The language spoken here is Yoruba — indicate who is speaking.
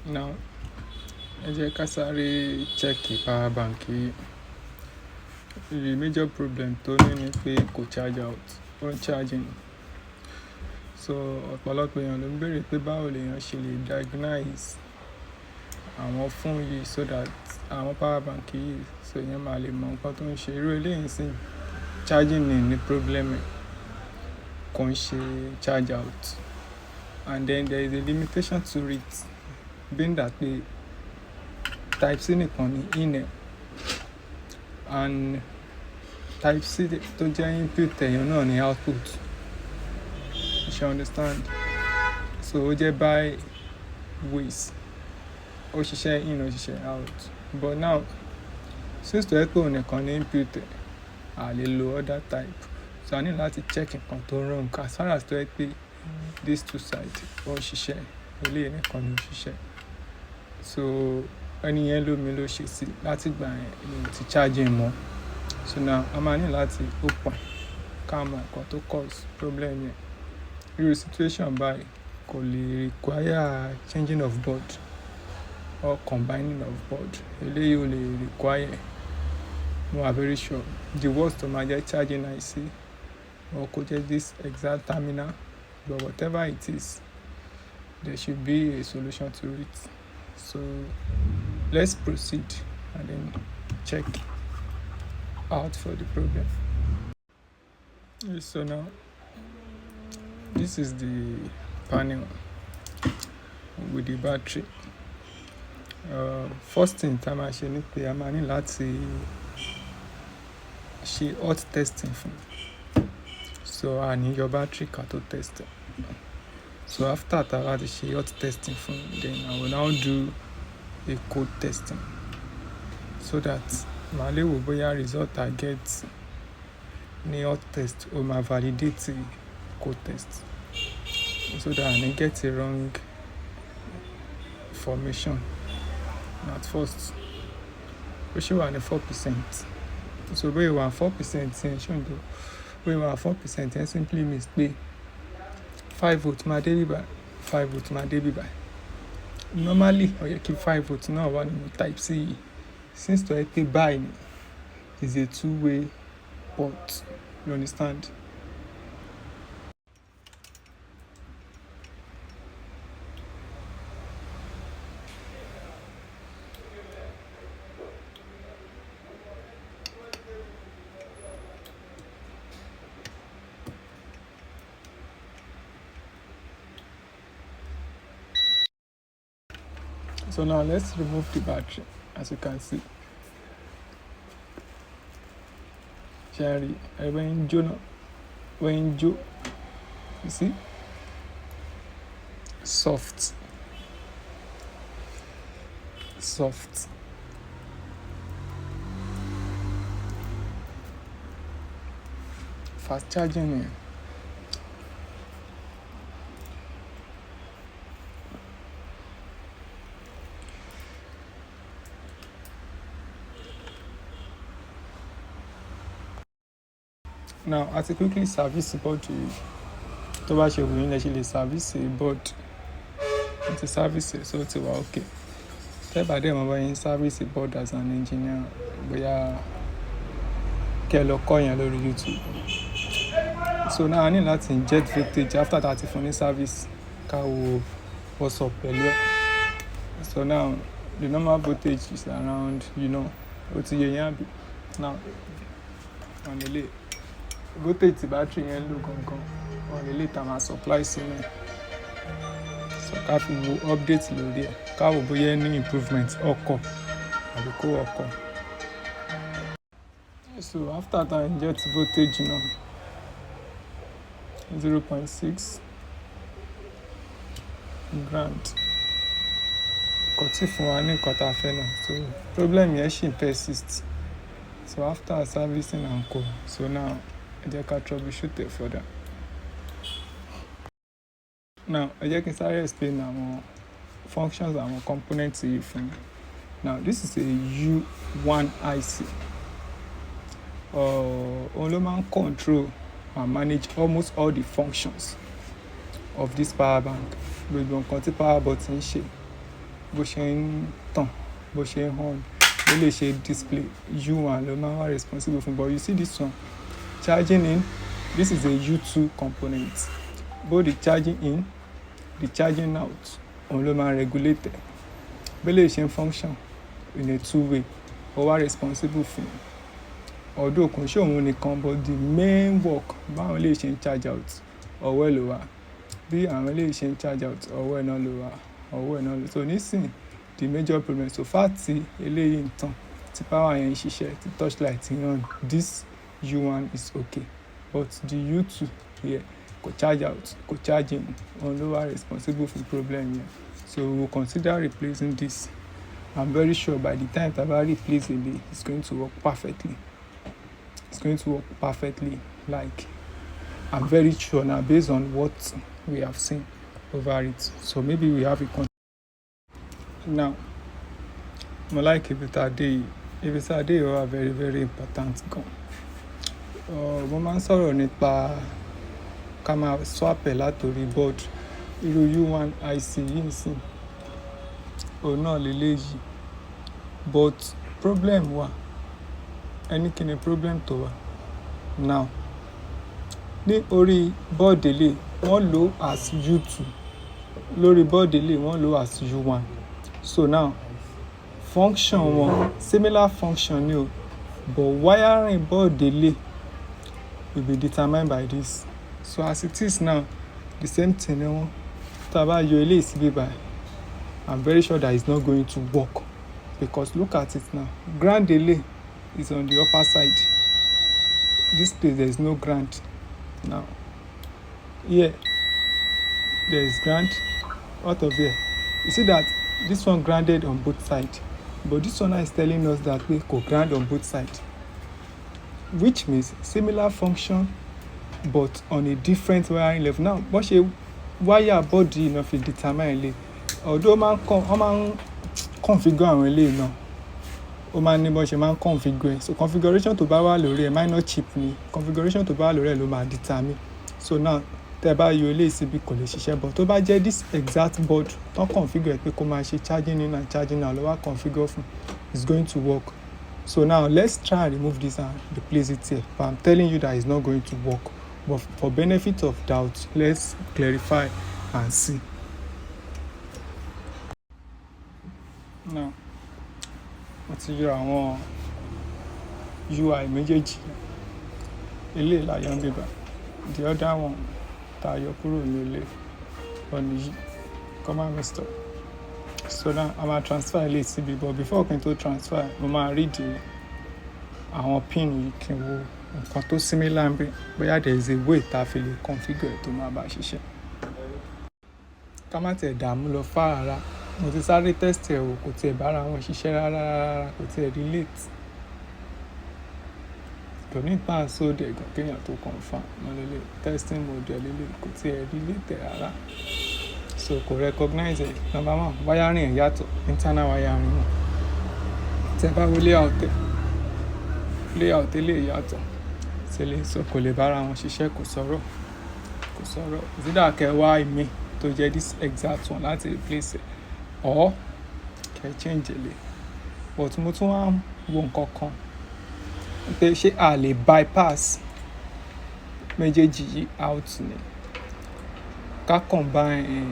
Speaker 1: Now ẹ jẹ́ ká sáré check power bank yìí. The major problem tó ní ni pé kò charge out, ó ń charging. So ọ̀pọ̀lọpọ̀ èèyàn ló ń béèrè pé báwo lèèyàn ṣe lè diagnose àwọn fóònù yìí so that àwọn power bank yìí so èèyàn máa lè mọ nǹkan tó ń ṣe. Irú eléyìí sí charging ní problem ẹ̀, kò ń ṣe charge out. And then there is a limitation to it, being that pé type C nìkan ní in ẹ̀, and type C tó jẹ́ input ẹ̀yàn náà ní output. You understand? So ó jẹ́ by ways, ó ṣiṣẹ́ in, ó ṣiṣẹ́ out. But now since tó yẹ pé òun nìkan ní input ẹ̀, a lè lo other type. So a ní láti check nǹkan tó wrong as far as tó yẹ pé these two sides ó ń ṣiṣẹ́, eléyìí nìkan ló ń ṣiṣẹ́. So ẹni yẹn lómi ló ṣe sí láti gbà yẹn ni ti charging mọ́. So now a máa ní láti open ká mọ nǹkan tó cause problem yẹn. Irú situation báyìí kò lè require changing of board or combining of board. Eléyìí ò lè require, mo are very sure the worst tó máa jẹ́ charging IC or kò jẹ́ this exact terminal, but whatever it is, there should be a solution to it. So let's proceed and then check out for the problem. So now this is the panel with the battery. First thing tá a máa ṣe ni pé a máa ní láti ṣe hot testing fún. So a ní yọ battery ká tó test. So after tá a bá ti ṣe hot testing fún, then I will now do a cold testing so that màá lè wò bóyá result I get ní hot test ó máa validate cold test, so that I don't get a wrong information at first. Ó ṣì wà ní 4%. So bóyá wà 4% yẹn ṣùgbọ́n bóyá wà 4% yẹn simply means pé 5 volt máa dé bíbá, 5 volt máa dé bíbá. Normally ó yẹ kí 5 volt náà wà nínú type C yìí. Since tó yẹ pé báyìí is a two-way port, you understand? So now let's remove the battery. As you can see, Sherry, when you see, soft, fast charging. Now as a quickly service board tó bá ṣe wù yín lẹ ṣe lè service board, ti service so ti wà okay. Tẹ́ bá dẹ̀ mọ̀ bá yín service board as an engineer, bóyá kẹ́ lọ kọ́ yẹn lórí YouTube. So now I need láti inject voltage after that fún ní service ká wo what's up pẹ̀lú ẹ̀. So now the normal voltage is around, ó ti yé yín àbí. Now on the lay voltage ti battery yẹn lò gangan on the lay tá máa supply sínú ẹ̀. So ká fi wo update lórí ẹ̀, ká wo bóyá ní improvement ọkọ̀ àbí kó ọkọ̀. So after that inject voltage now 0.6 grand. Kò tí fún wa ní nǹkan tá a fẹ́ náà. So problem yẹn ṣì persist. So after servicing and co, so now ẹ jẹ́ ká troubleshoot it further. Now ẹ jẹ́ kí n sáré explain àwọn functions àwọn components yìí fún mi. Now this is a U1 IC. Òun ló máa ń control and manage almost all the functions of this power bank. Gbogbo nǹkan tí power button ń ṣe bó ṣe ń tàn, bó ṣe ń hàn, bó lè ṣe display U1 ló máa wà responsible fún. But you see this one, charging in, this is a U2 component. Both the charging in, the charging out, òun ló máa regulate ẹ̀. Bó lè ṣe ń function in a two-way, ó wà responsible fún. Although kò ṣe òun nìkan, but the main work báwọn lè ṣe ń charge out, ọwọ́ ẹ̀ ló wà. Bí àwọn lè ṣe ń charge out, ọwọ́ ẹ̀ náà ló wà, ọwọ́ ẹ̀ náà ló. So nísìnyí, the major problem, so far tí eléyìí ń tàn, tí power yẹn ń ṣiṣẹ́, tí torchlight ń run, this U1 is okay. But the U2 here, kò charge out, kò charge in, òun ló wà responsible for problem yẹn. So we will consider replacing this. I'm very sure by the time Taba replace it, it's going to work perfectly. It's going to work perfectly. Like, I'm very sure now based on what we have seen over it. So maybe we have a now. Mo like ibi tá dé are very very important gan. Mo máa ń sọ̀rọ̀ nípa ká máa swap ẹ̀ látòrí board. Irú U1 IC yìí nsìn, òun náà leléyìí. But problem wà. Ẹni kí ni problem tó wà? Now, ní orí board èlé, wọ́n lò as U2. Lórí board èlé, wọ́n lò as U1. So now, function wọn, similar function ni o, but wiring board èlé will be determined by this. So as it is now, the same thing ni wọ́n. Tá bá yọ eléyìí síbí báyìí, I'm very sure that it's not going to work, because look at it now. Ground delay is on the upper side. This place there is no ground. Now here there is ground. Out of here, you see that this one grounded on both sides, but this one is telling us that we could ground on both sides, which means similar function but on a different wiring level. Now bó ṣe wire body náà fi determine ilé, although wọ́n máa ń configure àwọn ilé náà, ó máa ń ní bó ṣe máa ń configure. So configuration tó bá wà lórí ẹ̀ minor chip ni, configuration tó bá wà lórí ẹ̀ ló máa determine. So now tẹ́ bá yọ ilé síbi kò lè ṣiṣẹ́, but tó bá jẹ́ this exact board tán configure pé kó máa ṣe charging in and charging out ló wá configure fún, it's going to work. So now let's try and remove this and replace it here. But I'm telling you that it's not going to work. But for benefit of doubt, let's clarify and see. Now, mo ti yọ àwọn UI méjèèjì. Eléyìí la yọ ń bíbá. The other one tá yọ kúrò ní ilé ọ̀nì yìí. Command me stop. So now I'm going to transfer eléyìí síbi, but before I can transfer, mo máa read àwọn pin yìí kí n wo nǹkan tó similar ń bẹ, bóyá there is a way tá fi lè configure tó máa bá ṣiṣẹ́. Ká má tẹ̀ dààmú lọ far rárá. Mo ti sáré test ẹ̀ wò, kò tiẹ̀ bára wọn ṣiṣẹ́ rárá, kò tiẹ̀ relate. Kò ní pa sóde gan kéèyàn tó confirm. Mo lè testing mode lélẹ̀, kò tiẹ̀ relate rárá. So kò recognize it. Number one, wiring ẹ̀ yàtọ̀, internal wiring wọn. Tẹ́ bá wo layout lè yàtọ̀. Sílẹ̀, so kò lè bára wọn ṣiṣẹ́, kò sọ̀rọ̀. Ìsídà kẹwàá ìmí tó jẹ́ this exact one láti replace it, or kẹ́ change it. But mo tún wá wo nǹkan kan pé ṣé a lè bypass méjèèjì yìí out ni, ká combine